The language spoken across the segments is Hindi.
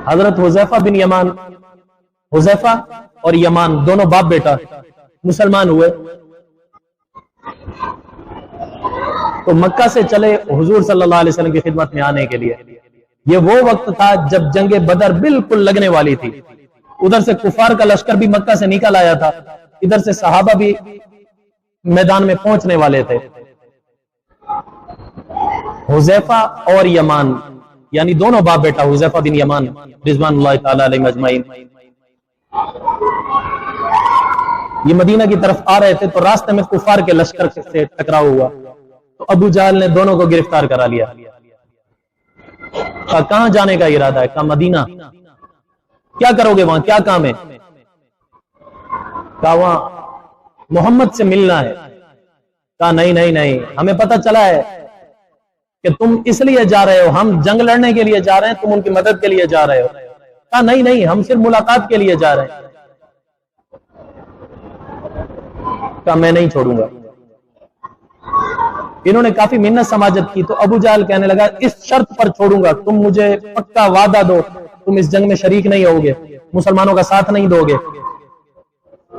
हजरत हुज़ैफा बिन यमान, हुज़ैफा और यमान दोनों बाप बेटा मुसलमान हुए तो मक्का से चले हुजूर सल्लल्लाहु अलैहि वसल्लम की खिदमत में आने के लिए। ये वो वक्त था जब जंगे बदर बिल्कुल लगने वाली थी। उधर से कुफार का लश्कर भी मक्का से निकल आया था, इधर से सहाबा भी मैदान में पहुंचने वाले थे। हुज़ैफा और यमान यानी दोनों बाप बेटा हुज़ैफा बिन यमान रिज़वानुल्लाहि ताला अलैहिम अजमईन ये मदीना की तरफ आ रहे थे तो रास्ते में कुफार के लश्कर से टकराव हुआ तो अबू जहल ने दोनों को गिरफ्तार करा लिया। कहा कहां जाने का इरादा है? कहा मदीना। क्या करोगे वहां, क्या काम है? कहा वहां मोहम्मद से मिलना है। कहा नहीं नहीं नहीं, हमें पता चला है कि तुम इसलिए जा रहे हो, हम जंग लड़ने के लिए जा रहे हैं, तुम उनकी मदद के लिए जा रहे हो। कहा नहीं नहीं, हम सिर्फ मुलाकात के लिए जा रहे हैं। कहा मैं नहीं छोड़ूंगा। इन्होंने काफी मिन्नत समाजत की तो अबू जहल कहने लगा इस शर्त पर छोड़ूंगा, तुम मुझे पक्का वादा दो, तुम इस जंग में शरीक नहीं होगे, मुसलमानों का साथ नहीं दोगे।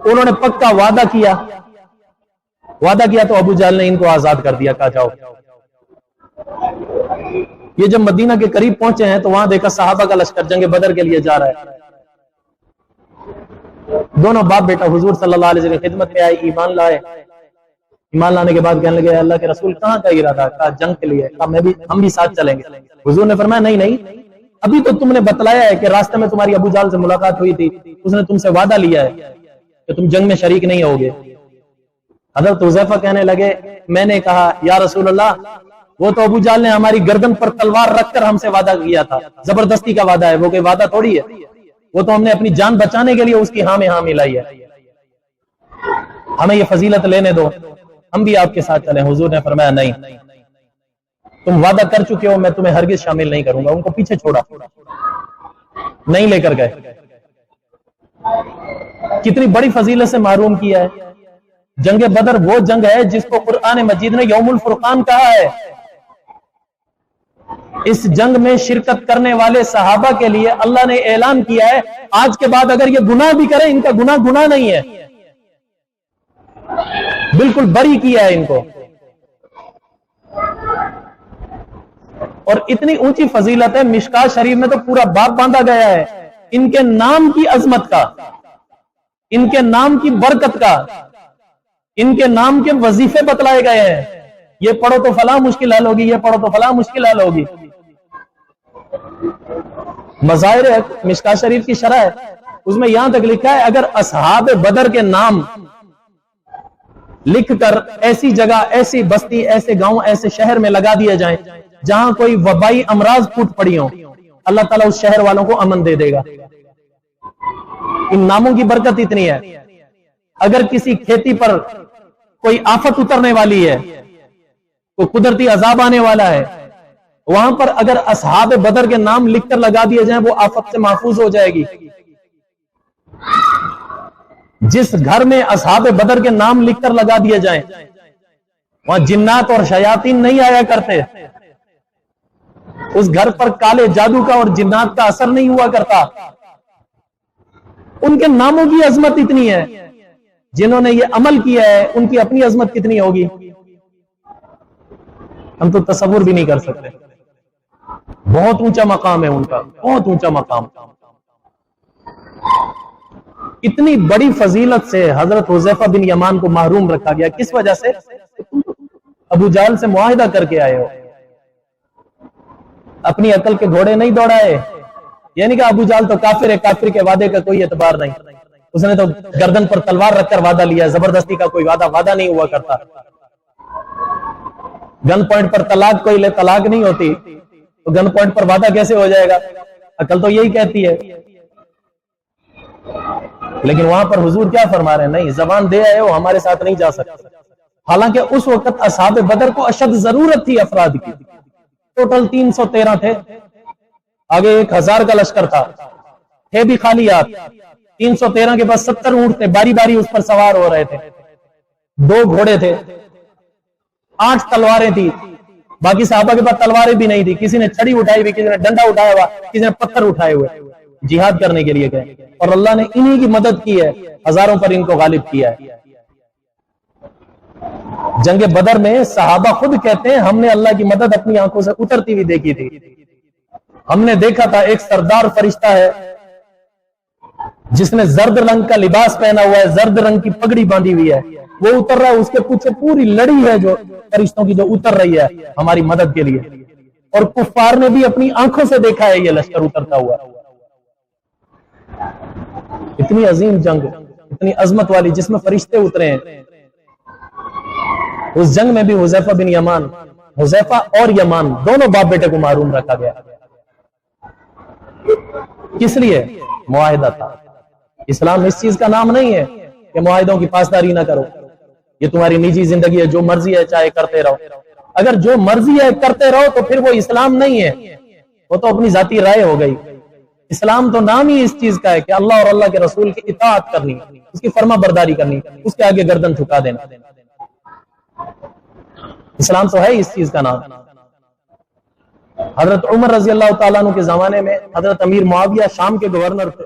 उन्होंने पक्का वादा किया तो अबू जहल ने इनको आजाद कर दिया। कहा जाओ। ये जब मदीना के करीब पहुंचे हैं तो वहां देखा सहाबा का लश्कर जंग बदर के लिए जा रहा है। दोनों बाप बेटा हुजूर सल्लल्लाहु अलैहि वसल्लम की खिदमत में आए, ईमान लाए। ईमान लाने के बाद कहने लगे अल्लाह के रसूल कहां का इरादा? कहा जंग के लिए। कहा हम भी साथ चलेंगे। हुजूर ने फरमाया नहीं नहीं, अभी तो तुमने बतलाया है कि रास्ते में तुम्हारी अबू जहल से मुलाकात हुई थी, उसने तुमसे वादा लिया है कि तुम जंग में शरीक नहीं होगे। हज़रत हुज़ैफा कहने लगे मैंने कहा या रसूल अल्लाह, वो तो अबू जहल ने हमारी गर्दन पर तलवार रखकर हमसे वादा किया था, जबरदस्ती का वादा है, वो कोई वादा थोड़ी है, वो तो हमने अपनी जान बचाने के लिए उसकी हाँ में हाँ मिलाई है, हमें ये फजीलत लेने दो, हम भी आपके साथ चलें। हुजूर ने फरमाया नहीं, तुम वादा कर चुके हो, मैं तुम्हें हरगिज शामिल नहीं करूंगा। उनको पीछे छोड़ा, नहीं लेकर गए। कितनी बड़ी फजीलत से मारूम किया है। जंग बदर वो जंग है जिसको कुरान मजीद ने यौमुल फुरकान कहा है। इस जंग में शिरकत करने वाले सहाबा के लिए अल्लाह ने ऐलान किया है आज के बाद अगर ये गुनाह भी करें, इनका गुनाह नहीं है, बिल्कुल बरी किया है इनको। और इतनी ऊंची फजीलत है, मिशकात शरीफ में तो पूरा बाब बांधा गया है इनके नाम की अजमत का, इनके नाम की बरकत का, इनके नाम के वजीफे बतलाए गए हैं। ये पढ़ो तो फला मुश्किल हल होगी, ये पढ़ो तो फला मुश्किल हल होगी। मज़ाहिर मिशकात शरीफ की शरह है, उसमें यहां तक लिखा है अगर असहाब बदर के नाम लिखकर ऐसी जगह, ऐसी बस्ती, ऐसे गांव, ऐसे शहर में लगा दिए जाएं जहां कोई वबाई अमराज फूट पड़ी हो, अल्लाह ताला उस शहर वालों को अमन दे देगा। इन नामों की बरकत इतनी है। अगर किसी खेती पर कोई आफत उतरने वाली है, कोई कुदरती अजाब आने वाला है, वहां पर अगर असहाब बदर के नाम लिखकर लगा दिए जाएं, वो आफत से महफूज हो जाएगी। जिस घर में असहाब बदर के नाम लिखकर लगा दिए जाएं, वहां जिन्नात और शयातीन नहीं आया करते, उस घर पर काले जादू का और जिन्नात का असर नहीं हुआ करता। उनके नामों की अजमत इतनी है, जिन्होंने ये अमल किया है उनकी अपनी अजमत कितनी होगी, हम तो तसव्वुर भी नहीं कर सकते। बहुत ऊंचा मकाम है उनका, बहुत ऊंचा मकाम। इतनी बड़ी फजीलत से हजरत हुज़ैफा बिन यमान को महरूम रखा गया। किस वजह से? अबू जहल से मुआहिदा करके आए हो, अपनी अकल के घोड़े नहीं दौड़ाए। यानी कि अबू जहल तो काफिर है, काफिर के वादे का कोई एतबार नहीं, उसने तो गर्दन पर तलवार रखकर वादा लिया, जबरदस्ती का कोई वादा नहीं हुआ करता। गन पॉइंट पर तलाक कोई ले, तलाक नहीं होती तो गन पॉइंट पर वादा कैसे हो जाएगा? अकल तो यही कहती है। लेकिन वहां पर हुजूर क्या फरमा रहे हैं? नहीं, जबान दे आए हो, हमारे साथ नहीं जा सकते। हालांकि उस वक्त असहाब बदर को अशद जरूरत थी अफराद की। टोटल 313 थे, आगे 1000 का लश्कर था, थे भी खाली हाथ। 313 के पास 70 ऊंट थे, बारी बारी उस पर सवार हो रहे थे, 2 घोड़े थे, 8 तलवारें थी। बाकी साहबा के पास तलवारें भी नहीं थी, किसी ने छड़ी उठाई हुई, किसी ने डंडा उठाया हुआ, किसी ने पत्थर उठाए हुए। जिहाद करने के लिए गए और अल्लाह ने इन्हीं की मदद की है, हजारों पर इनको गालिब किया है। जंग बदर में सहाबा खुद कहते हैं हमने अल्लाह की मदद अपनी आंखों से उतरती हुई देखी थी। हमने देखा था एक सरदार फरिश्ता है जिसने जर्द रंग का लिबास पहना हुआ है, जर्द रंग की पगड़ी बांधी हुई है, वो उतर रहा है, उसके पीछे पूरी लड़ी है जो फरिश्तों की जो उतर रही है हमारी मदद के लिए। और कुफ्फार ने भी अपनी आंखों से देखा है ये लश्कर उतरता हुआ। इतनी अजीम जंग, इतनी अजमत वाली जिसमें फरिश्ते उतरे हैं। उस जंग में भी हुज़ैफा बिन यमान, हुज़ैफा और यमान दोनों बाप बेटे को मारून रखा गया। किस लिए? मुआहिदा था। इस्लाम इस चीज का नाम नहीं है कि मुआहिदों की पासदारी ना करो, ये तुम्हारी निजी जिंदगी है, जो मर्जी है चाहे करते रहो। अगर जो मर्जी है करते रहो तो फिर वो इस्लाम नहीं है, वो तो अपनी जाती राय हो गई। इस्लाम तो नाम ही इस चीज का है कि अल्लाह और अल्लाह के रसूल की इताअत करनी, उसकी फर्मा बरदारी करनी, उसके आगे गर्दन झुका देना। इस्लाम तो है इस चीज का नाम। हजरत उमर रजी अल्लाह तआला अन्हु के जमाने में हजरत अमीर मुआविया शाम के गवर्नर थे।